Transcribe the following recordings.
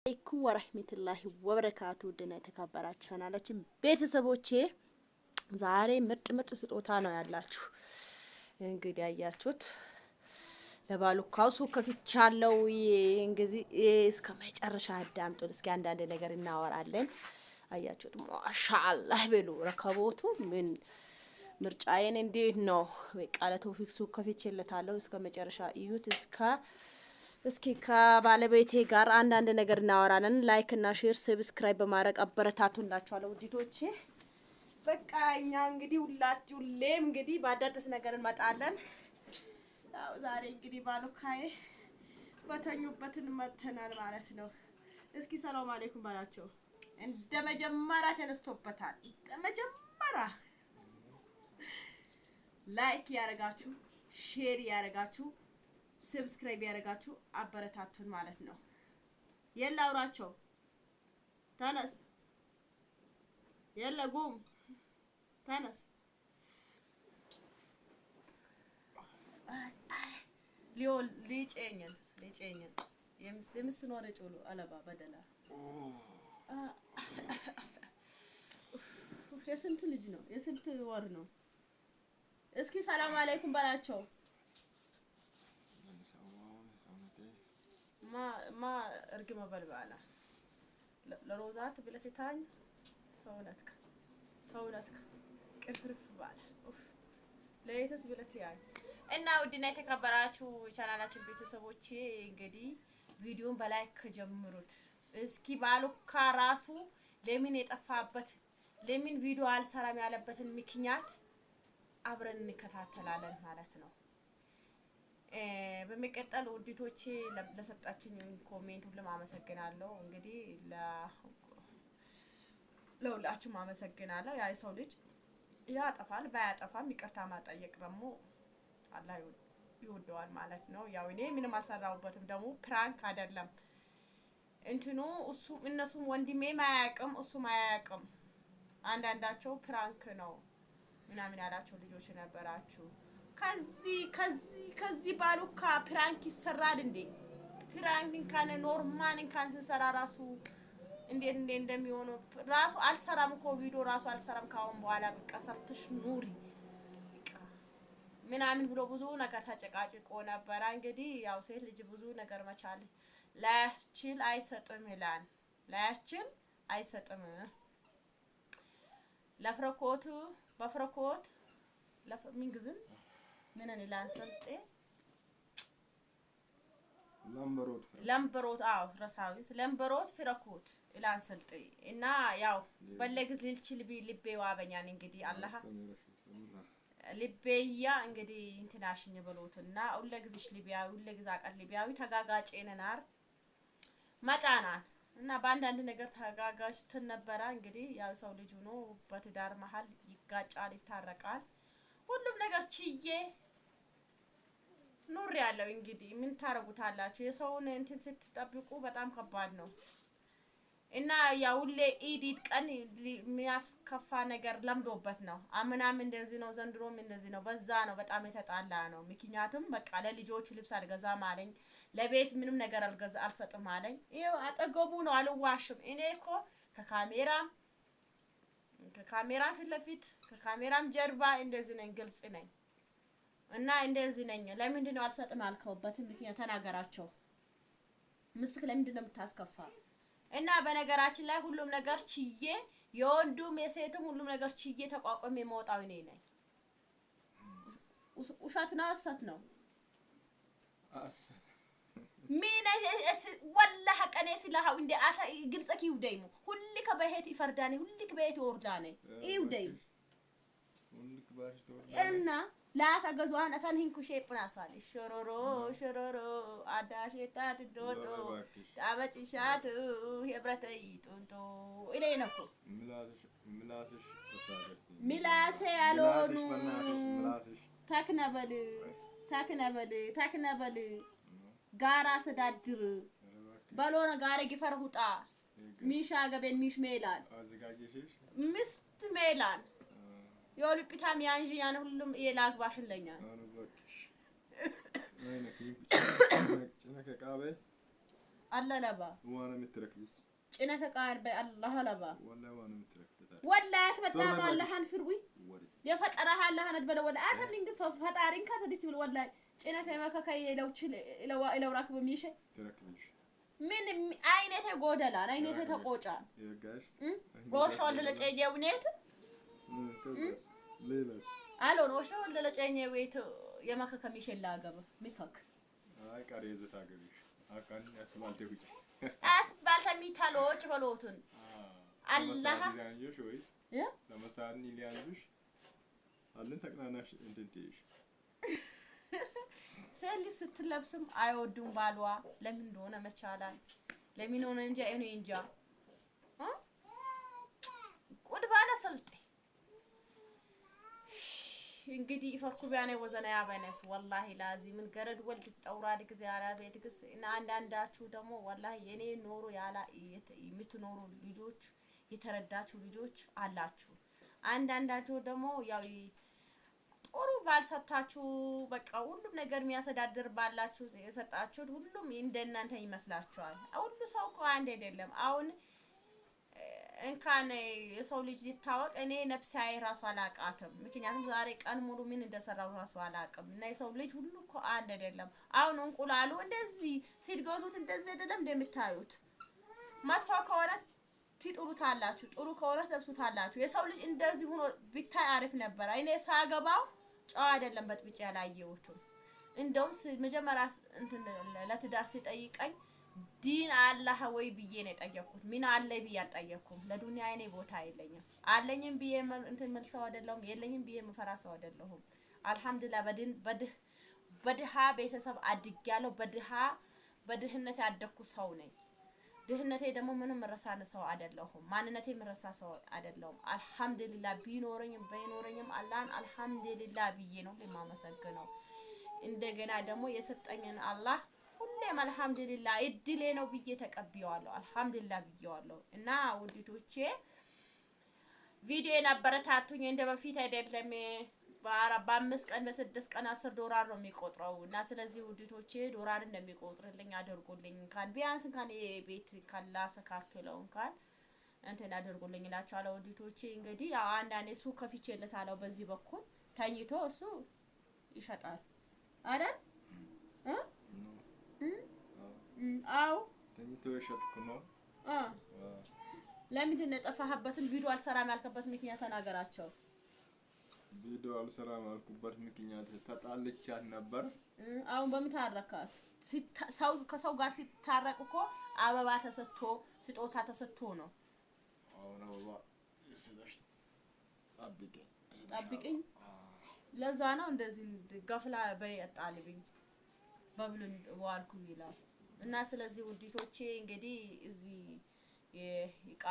አለይኩም ወራህመቱላሂ ወበረካቱ ደህና የተከበራችሁ ቻናላችን ቤተሰቦቼ ዛሬ ምርጥ ስጦታ ነው ያላችሁ። እንግዲህ አያችሁት ለባሉ ካውሱ ከፍቻለሁ። እንግዲህ እስከ መጨረሻ አዳምጡን። እስኪ አንዳንድ ነገር እናወራለን። አያችሁት ማሻአላህ በሉ። ረከቦቱ ምን ምርጫዬን እንዴት ነው? ቃለ ተውፊቅ ሱቅ ከፍቼለታለሁ። እስከ መጨረሻ እዩት። እስኪ ከባለቤቴ ጋር አንዳንድ ነገር እናወራለን። ላይክ እና ሼር ሰብስክራይብ በማድረግ አበረታቱላችኋለሁ ውዲቶቼ። በቃ እኛ እንግዲህ ሁሌም እንግዲህ በአዳዲስ ነገር እንመጣለን። ያው ዛሬ እንግዲህ ባሉካዬ በተኙበትን መተናል ማለት ነው። እስኪ ሰላም አለይኩም ባላቸው። እንደ መጀመሪያ ተነስቶበታል። መጀመሪያ ላይክ ያረጋችሁ ሼር ያረጋችሁ ሰብስክራይብ ያረጋችሁ አበረታቱን ማለት ነው። የላ አውራቸው ተነስ፣ የለ ጉም ተነስ። ሊጨኘን የምስኖር ጮሎ አለባ በደላ የስንት ልጅ ነው? የስንት ወር ነው? እስኪ ሰላም አለይኩም በላቸው። ማ እርግመ በልባላ ለሮዛት ብለትታኝ ሰውነትክ ቅርፍርፍ ባለ ለየተስ ብለት ያይ እና ውድና የተከበራችሁ ቻናላችን ቤተሰቦቼ እንግዲህ ቪዲዮን በላይክ ጀምሩት። እስኪ ባሉካ ራሱ ለምን የጠፋበት ለምን ቪዲዮ አልሰራም ያለበትን ምክንያት አብረን እንከታተላለን ማለት ነው። በመቀጠል ውዲቶቼ ለሰጣችኝ ኮሜንት ሁሉም አመሰግናለሁ። እንግዲህ ለሁላችሁም አመሰግናለሁ። ያ ሰው ልጅ ያጠፋል ባያጠፋም ይቅርታ ማጠየቅ ደግሞ አላህ ይወደዋል ማለት ነው። ያው እኔ ምንም አልሰራሁበትም፣ ደግሞ ፕራንክ አይደለም እንትኑ እነሱም ወንድሜም አያውቅም እሱም አያውቅም። አንዳንዳቸው ፕራንክ ነው ምናምን ያላቸው ልጆች ነበራችሁ። ከዚህ ባሉካ ፕራንክ ይሰራል እንዴ? ፕራንክ እንኳን ኖርማል እንኳን ስንሰራ ራሱ እንዴት እንደሚሆነው ራሱ አልሰራም እኮ ቪዲዮ ራሱ አልሰራም ካሁን በኋላ በቃ ሰርተሽ ኑሪ በቃ ምናምን ብሎ ብዙ ነገር ተጨቃጭቆ ነበር። እንግዲህ ያው ሴት ልጅ ብዙ ነገር መቻል ላያስችል አይሰጥም ይላል። ላያስችል አይሰጥም ለፍረኮት በፍረኮት ለምንግዝም ምንን ላንሰልጤ ለምበሮት ረሳዊስ ለምበሮት ፍረኮት ላንሰልጤ እና ያው በለግዝ ልልችል ልቤ ዋበኛን እንግዲህ አላህ ልቤያ እንግዲህ እንትናሽኝ ብሎትና ሁለግዝሽ ሊቢያዊ ሁለግዝ አቀት ሊቢያዊ ተጋጋጬነናር መጣናን እና በአንዳንድ ነገር ተጋጋጭተን ነበረ። እንግዲህ ያው ሰው ልጅ ሆኖ በትዳር መሀል ይጋጫል ይታረቃል። ሁሉም ነገር ችዬ ኑር ያለው እንግዲህ ምን ታረጉታላችሁ? የሰውን እንትን ስትጠብቁ በጣም ከባድ ነው እና ያው ሁሌ ኢድ ቀን የሚያስከፋ ነገር ለምዶበት ነው። አምናም እንደዚህ ነው፣ ዘንድሮም እንደዚህ ነው። በዛ ነው በጣም የተጣላ ነው። ምክንያቱም በቃ ለልጆቹ ልብስ አልገዛም አለኝ፣ ለቤት ምንም ነገር አልሰጥም አለኝ። ይኸው አጠገቡ ነው፣ አልዋሽም። እኔ እኮ ከካሜራም ፊት ለፊት ከካሜራም ጀርባ እንደዚህ ነኝ፣ ግልጽ ነኝ እና እንደዚህ ነኝ። ለምንድን ነው አልሰጥም አልከውበትም ምክንያት ተናገራቸው። ምስክ ለምንድን ነው የምታስከፋ? እና በነገራችን ላይ ሁሉም ነገር ችዬ የወንዱም የሴቱም ሁሉም ነገር ችዬ ተቋቋም የመውጣው እኔ ነኝ። ውሸት ነው አሰት ነው ምን ወላሂ ቀኔ ስለሃው እንደ አታ ግልጽክ ይውደይሙ ሁልከ በሄት ይፈርዳኔ ሁልከ በሄት ይወርዳኔ ይውደይሙ እና ላታ ገዟን አታንሂን ኩሼፕናሳል ሾሮሮ አዳሽታ ትዶቶ ታመጭሻቱ ህብረተይ ጡንቶ ኢሌነኩ ሚላሴ ያሎኑ ተክነበል ጋራ ሰዳድር በሎነ ጋራ ይፈርሁጣ ሚሻ ገበን ሚሽ ሜላል ምስት ሜላል የኦሊምፒታም ያንጂ ያን ሁሉም የላግባሽለኛል الله لبا وانا متركز ጭነተ ቃል በአላህ ለባ والله وانا متركز ወላሂ በጣም አላህን ፍርዊ የፈጠረህ አላህን አትበለ ወላሂ አተንኝ ፈጣሪን ካተዲት ብል ወላሂ ጭነተ መከከይ ለው ራክ በሚሽ تركبش ምን አይነተ ጎደላ አይነተ ተቆጫ يرجعش ወሽ ወለጨየው ኔት كذا ليلس አሎን ወሽ ወለጨየው ቤት የመከከሚሽ ላገበ ሚካክ አይ ቀሬዘ ታገቢሽ አካን ያስማልቴ ሁጭ አስባልተ ሚታሎች በሎቱን አላህ ያንጆሽ ወይስ ያ ለመሳኒ ሊያንጆሽ አለን ተቅናናሽ እንትንቲሽ ሰል ስትለብስም አይወዱም ባሏ ለምን እንደሆነ መቻላል ለምን ሆነ እንጂ እኔ እንጃ ቁድ ባለ ሰልጤ እንግዲህ ፈርኩ ቢያኔ ወዘና ያበነስ ወላሂ ላዚምን ገረድ ወልድ ተጠውራድ ጊዜ ያላ ቤትክስ እና አንዳንዳችሁ ደግሞ ወላሂ የኔ ኖሮ ያላ የምትኖሩ ልጆች የተረዳችሁ ልጆች አላችሁ አንዳንዳችሁ ደግሞ ያው ጦሩ ባልሰጣችሁ በቃ ሁሉም ነገር የሚያሰዳድር ባላችሁ የሰጣችሁ ሁሉም እንደናንተ ይመስላችኋል ሁሉ ሰው እኮ አንድ አይደለም አሁን እንካን የሰው ልጅ ሊታወቅ እኔ ነፍሳዬ ራሱ አላቃተም ምክንያቱም ዛሬ ቀን ሙሉ ምን እንደሰራው ራሱ አላቀም እና የሰው ልጅ ሁሉ እኮ አንድ አይደለም አሁን እንቁላሉ እንደዚህ ሲድገዙት እንደዚህ አይደለም እንደምታዩት ማጥፋ ከሆነ ትጥሩታላችሁ ጥሩ ከሆነ ተብሱታላችሁ የሰው ልጅ እንደዚህ ሆኖ ቢታይ አሪፍ ነበር እኔ ሳገባው ጫው አይደለም በጥብጭ ያላየሁት እንደውም መጀመሪያ እንትን ለትዳር ሲጠይቀኝ ዲን አላህ ወይ ብዬ ነው ጠየቅኩት ምን አለ ብዬ አልጠየቅኩም ለዱንያ እኔ ቦታ የለኝም አለኝም ብዬ እንትን መልሰው አይደለም የለኝም ብዬ መፈራሰው አይደለሁም አልহামዱሊላህ በድሃ ቤተሰብ አድጊያለሁ በድህነት ያደኩ ሰው ነኝ ድህነቴ ደግሞ ምንም ረሳነ ሰው አይደለሁም ማንነቴ ምረሳ ሰው አይደለሁም አልহামዱሊላህ ቢኖረኝም አላህን አልহামዱሊላህ ብዬ ነው ለማመሰግነው እንደገና ደግሞ የሰጠኝን አላህ ሁሌም አልহামዱሊላህ እድሌ ነው ብዬ ተቀብየዋለሁ አልহামዱሊላህ ብዬዋለሁ እና ውዲቶቼ ቪዲዮን አበረታቱኝ እንደበፊት አይደለም በ5 ቀን በ6 ቀን $10 ነው የሚቆጥረው እና ስለዚህ ውዲቶቼ ዶላር እንደሚቆጥርልኝ አድርጉልኝ ካን ቢያንስ ካን የቤት ካላሰካከለው ካን እንትን አድርጉልኝ እላችኋለሁ ውዲቶቼ እንግዲህ ያው አንዳንዴ ሱቅ ከፍቼለታለሁ በዚህ በኩል ታኝቶ እሱ ይሸጣል አይደል አው ተኝቶ ይሸጥኩ ነው ለምንድን ነው ጠፋህበትን ቪዲዮ አልሰራም ያልከበት ምክንያት ተናገራቸው ቪዲዮ አልሰራም ያልኩበት ምክንያት ተጣልቻት ነበር አሁን በመታረካት ሰው ከሰው ጋር ሲታረቅ እኮ አበባ ተሰጥቶ ስጦታ ተሰጥቶ ነው አሁን አበባ ይሰጣሽ ጠብቂኝ ለዛ ነው እንደዚህ ገፍላ በይጣልብኝ በብሉን ዋልኩ ይላል እና ስለዚህ ውዲቶቼ እንግዲህ እዚህ የኢቃ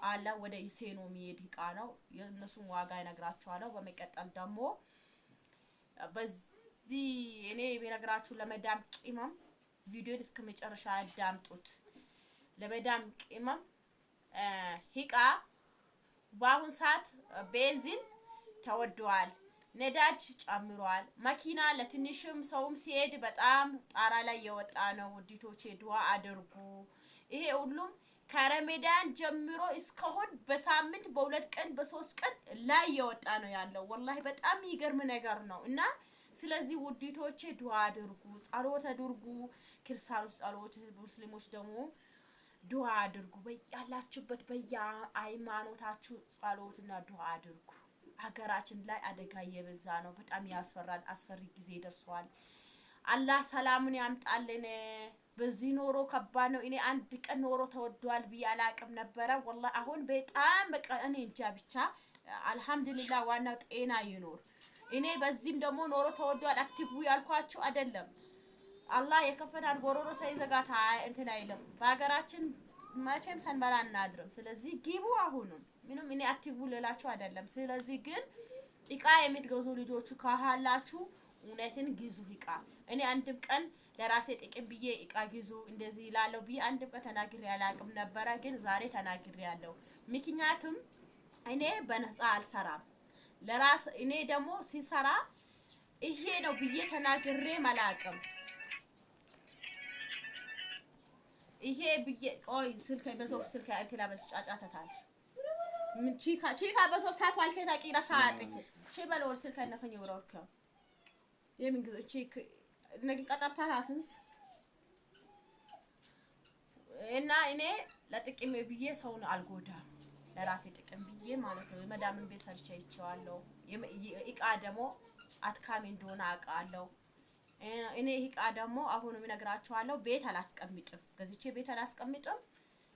አላ ወደ ኢሴኖ የሚሄድ ኢቃ ነው የነሱን ዋጋ ይነግራችኋለሁ በመቀጠል ደግሞ በዚህ እኔ በነግራችሁ ለመዳም ቂማም ቪዲዮን እስከመጨረሻ አዳምጡት ለመዳም ቂማም ኢቃ በአሁን ሰዓት ቤንዚን ተወዷል ነዳጅ ጨምሯል መኪና ለትንሽም ሰውም ሲሄድ በጣም ጣራ ላይ የወጣ ነው ውዲቶቼ ዱአ አድርጉ ይሄ ሁሉም ከረመዳን ጀምሮ እስካሁን በሳምንት በሁለት ቀን በሶስት ቀን ላይ የወጣ ነው ያለው ወላሂ በጣም ይገርም ነገር ነው እና ስለዚህ ውዲቶቼ ዱአ አድርጉ ጸሎት አድርጉ ክርስቲያኖች ጸሎት ሙስሊሞች ደግሞ ዱአ አድርጉ በያላችሁበት በየሃይማኖታችሁ ጸሎትና ዱአ አድርጉ ሀገራችን ላይ አደጋ እየበዛ ነው በጣም ያስፈራል አስፈሪ ጊዜ ደርሷል አላህ ሰላሙን ያምጣልን በዚህ ኖሮ ከባድ ነው እኔ አንድ ቀን ኖሮ ተወዷል ቢያላቅም ነበር ወላሂ አሁን በጣም በቃ እኔ እንጃ ብቻ አልহামዱሊላህ ዋናው ጤና ይኖር እኔ በዚህም ደግሞ ኖሮ ተወዷል አትግቡ ያልኳችሁ አይደለም አላህ የከፈታን ጎሮሮ ሳይዘጋታ እንትን አይለም በሀገራችን መቼም ሰንበላ እናድርም ስለዚህ ግቡ አሁንም ምንም እኔ አትግቡ ልላችሁ አይደለም ስለዚህ ግን ኢቃ የምትገዙ ልጆቹ ካላችሁ እውነትን ግዙ ኢቃ እኔ አንድም ቀን ለራሴ ጥቅም ብዬ ኢቃ ግዙ እንደዚህ ይላለው ብዬ አንድም ቀን ተናግሬ ያላቅም ነበር ግን ዛሬ ተናግሬ ያለው ምክንያቱም እኔ በነፃ አልሰራም ለራስ እኔ ደግሞ ሲሰራ ይሄ ነው ብዬ ተናግሬ ማላቅም ይሄ ብዬ ቆይ ስልከ በሶፍት ስልከ እንትና በጫጫታታል ምን ቺካ በሶፍት ታቷል ከታቂራ ሳጥፍ ሽበለው ስልከ ነፈኝ ወራርከው የምን ግዜ ቺክ ነገ ቀጠርታ አትንስ እና እኔ ለጥቅሜ ብዬ ሰውን አልጎዳም ለራሴ ጥቅም ብዬ ማለት ነው። የመዳምን ቤት ሰርቼ አይቼዋለሁ። እቃ ደግሞ አትካሚ እንደሆነ አውቃለሁ። እኔ እቃ ደግሞ አሁንም እነግራችኋለሁ ቤት አላስቀምጥም፣ ገዝቼ ቤት አላስቀምጥም።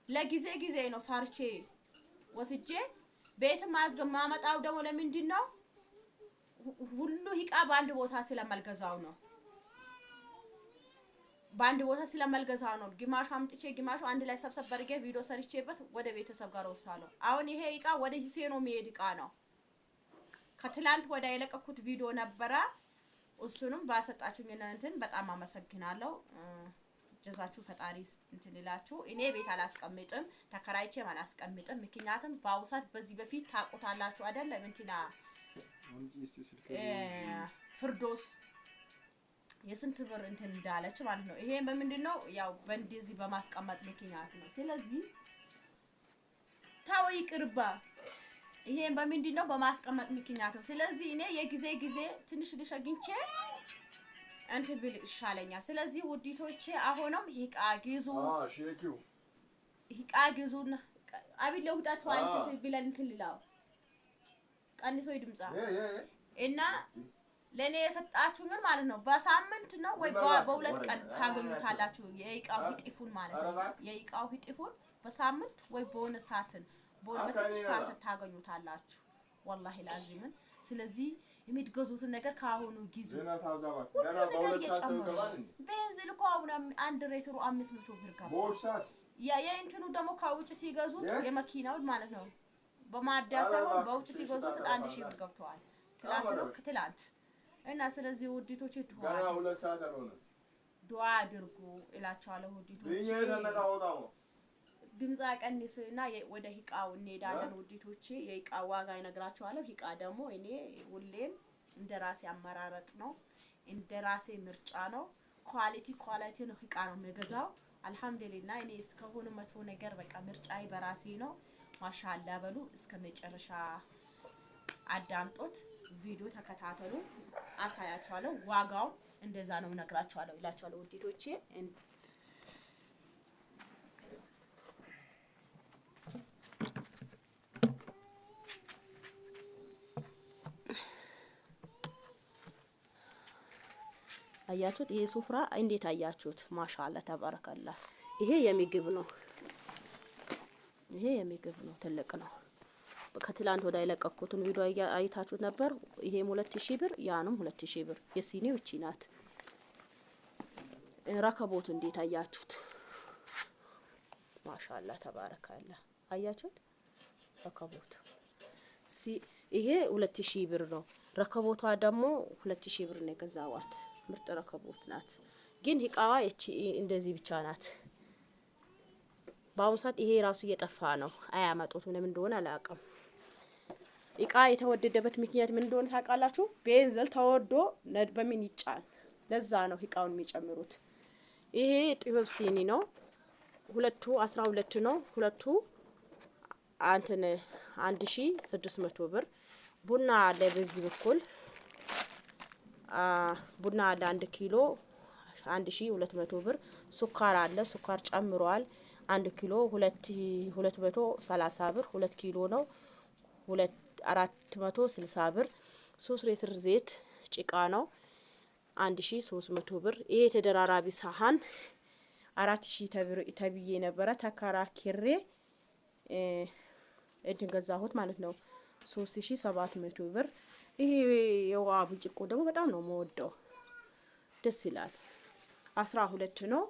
ለጊዜ ጊዜ ነው ሰርቼ ወስጄ ቤት ማመጣው ደግሞ ለምንድን ነው? ሁሉ እቃ በአንድ ቦታ ስለማልገዛው ነው። በአንድ ቦታ ስለማልገዛው ነው። ግማሹ አምጥቼ ግማሹ አንድ ላይ ሰብሰብ አድርጌ ቪዲዮ ሰርቼበት ወደ ቤተሰብ ጋር ወስዳለሁ። አሁን ይሄ እቃ ወደ ሂሴ ነው የሚሄድ እቃ ነው። ከትላንት ወደ የለቀኩት ቪዲዮ ነበረ። እሱንም ባሰጣችሁኝ እንትን በጣም አመሰግናለሁ። ጀዛችሁ ፈጣሪ እንትን ይላችሁ። እኔ ቤት አላስቀምጥም፣ ተከራይቼም አላስቀምጥም። ምክንያቱም ባውሳት በዚህ በፊት ታቆታላችሁ አይደለም እንትና ፍርዶስ የስንት ብር እንትን እንዳለች ማለት ነው። ይሄ በምንድነው ያው በእንደዚህ በማስቀመጥ ምክንያት ነው። ስለዚህ ታው ይቅርባ። ይሄ በምንድነው በማስቀመጥ ምክንያት ነው። ስለዚህ እኔ የጊዜ ጊዜ ትንሽ ልሸግንቼ እንትን ብል ይሻለኛል። ስለዚህ ውዲቶቼ አሁንም ሂቃ ግዙ፣ ሂቃ ግዙና አቢል ለውጣት ዋልተስ ቢለን እንትን ልላው ቀንሶ ይድምጻ እና ለኔ የሰጣችሁኝ ማለት ነው በሳምንት ነው ወይ በሁለት ቀን ታገኙታላችሁ። የይቃው ሂጢፉን ማለት ነው። የይቃው ሂጢፉን በሳምንት ወይ በሆነ ሰዓትን በትንሽ ሰዓት ታገኙታላችሁ። ወላሂ ላዚምን። ስለዚህ የምትገዙትን ነገር ካሁኑ ግዙ። ነገር እየጨመረ ቤንዚን እኮ አሁን 1 ሊትሩ 500 ብር ገባ። የእንትኑ ደግሞ ከውጭ ሲገዙት የመኪናው ማለት ነው በማዳያ ሳይሆን በውጭ ሲገዙት 1000 ብር ገብተዋል። ትላንት እና ስለዚህ ውዲቶች ዱዓ አድርጉ እላችኋለሁ። ውዲቶች ድምጻ ቀንስና ወደ ሂቃው እንሄዳለን። ውዲቶች የሂቃው ዋጋ ይነግራችኋለሁ። ሂቃ ደግሞ እኔ ሁሌም እንደራሴ አመራረጥ ነው፣ እንደራሴ ምርጫ ነው። ኳሊቲ ነው ሂቃ ነው የምገዛው። አልহামዱሊላህ እኔ እስከሆነ መጥፎ ነገር በቃ ምርጫዬ በራሴ ነው። ማሻአላ በሉ። እስከ መጨረሻ አዳምጦት ቪዲዮ ተከታተሉ፣ አሳያችኋለሁ። ዋጋው እንደዛ ነው እነግራችኋለሁ እላችኋለሁ ውዲቶቼ። አያችሁት? ይሄ ሱፍራ እንዴት አያችሁት? ማሻአላ ተባረከላ። ይሄ የምግብ ነው፣ ይሄ የምግብ ነው፣ ትልቅ ነው። ከትላንት ወደ አይለቀኩትን ቪዲዮ አይታችሁት ነበር። ይሄም 2000 ብር፣ ያንም 2000 ብር። የሲኒው እቺ ናት። ረከቦት እንዴት አያችሁት? ማሻአላ ተባረከላ። አያችሁት? ረከቦት ይሄ 2000 ብር ነው። ረከቦቷ ደግሞ 2000 ብር ነው የገዛዋት። ምርጥ ረከቦት ናት። ግን ሂቃዋ እቺ እንደዚህ ብቻ ናት። በአሁኑ ሰዓት ይሄ ራሱ እየጠፋ ነው። አያመጡት ምን እንደሆነ አላውቅም። እቃ የተወደደበት ምክንያት ምን እንደሆነ ታውቃላችሁ? ቤንዘል ተወዶ በምን ይጫን፣ ለዛ ነው እቃውን የሚጨምሩት። ይሄ ጥበብ ሲኒ ነው። ሁለቱ 12 ነው። ሁለቱ አንተነ 1600 ብር። ቡና አለ በዚህ በኩል ቡና አለ 1 ኪሎ 1200 ብር። ሱካር አለ፣ ሱካር ጨምሯል። 1 ኪሎ 230 ብር። 2 ኪሎ ነው 460 ብር። 3 ሊትር ዘይት ጭቃ ነው 1300 ብር። ይሄ ተደራራቢ ሳህን 4000 ተብዬ ነበረ ተከራክሬ እንትን ገዛሁት ማለት ነው 3700 ብር። ይሄ የውሃ ብርጭቆ ደግሞ በጣም ነው የምወደው፣ ደስ ይላል። 12 ነው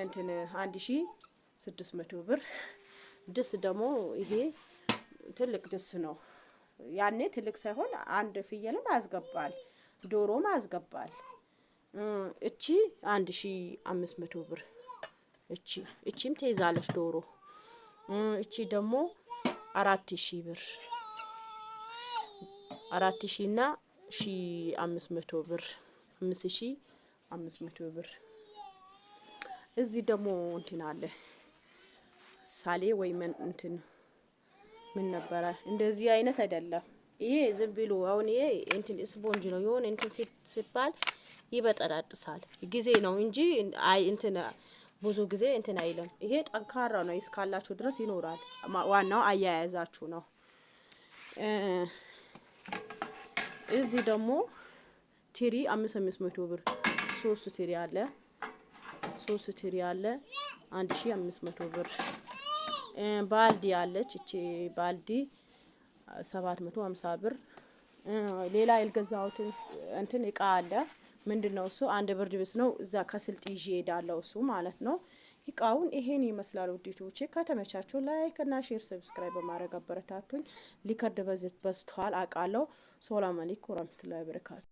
እንትን 1600 ብር። ድስ ደግሞ ይሄ ትልቅ ድስ ነው። ያኔ ትልቅ ሳይሆን አንድ ፍየልም ያስገባል፣ ዶሮም ያስገባል። እቺ 1500 ብር። እቺም ትይዛለች ዶሮ። እቺ ደግሞ 4000 ብር። 4000 እና 1500 ብር። 5500 ብር። እዚህ ደግሞ እንትን አለ ሳሌ ወይ እንትን ምን ነበረ እንደዚህ አይነት አይደለም። ይሄ ዝም ብሎ አሁን ይሄ እንትን ስፖንጅ ነው። የሆነ እንትን ሲባል ይበጠራጥሳል ጊዜ ነው እንጂ አይ እንትን ብዙ ጊዜ እንትን አይልም። ይሄ ጠንካራ ነው እስካላችሁ ድረስ ይኖራል። ዋናው አያያዛችሁ ነው። እዚህ ደግሞ ትሪ 500 ብር 3 ትሪ አለ። 3 ትሪ አለ 1500 ብር። ባልዲ አለች እቺ ባልዲ 750 ብር። ሌላ ያልገዛሁት እንትን እቃ አለ። ምንድነው እሱ? አንድ ብርድ ልብስ ነው። እዛ ከስልጥ ይዤ ሄዳለሁ እሱ ማለት ነው። እቃውን ይሄን ይመስላል። ውዴቶቼ ከተመቻችሁ ላይክ እና ሼር ሰብስክራይብ በማድረግ አበረታቱኝ። ሊከርድ በዝቷል አውቃለሁ። ሰላም አለይኩም ወራህመቱላሂ ወበረካቱ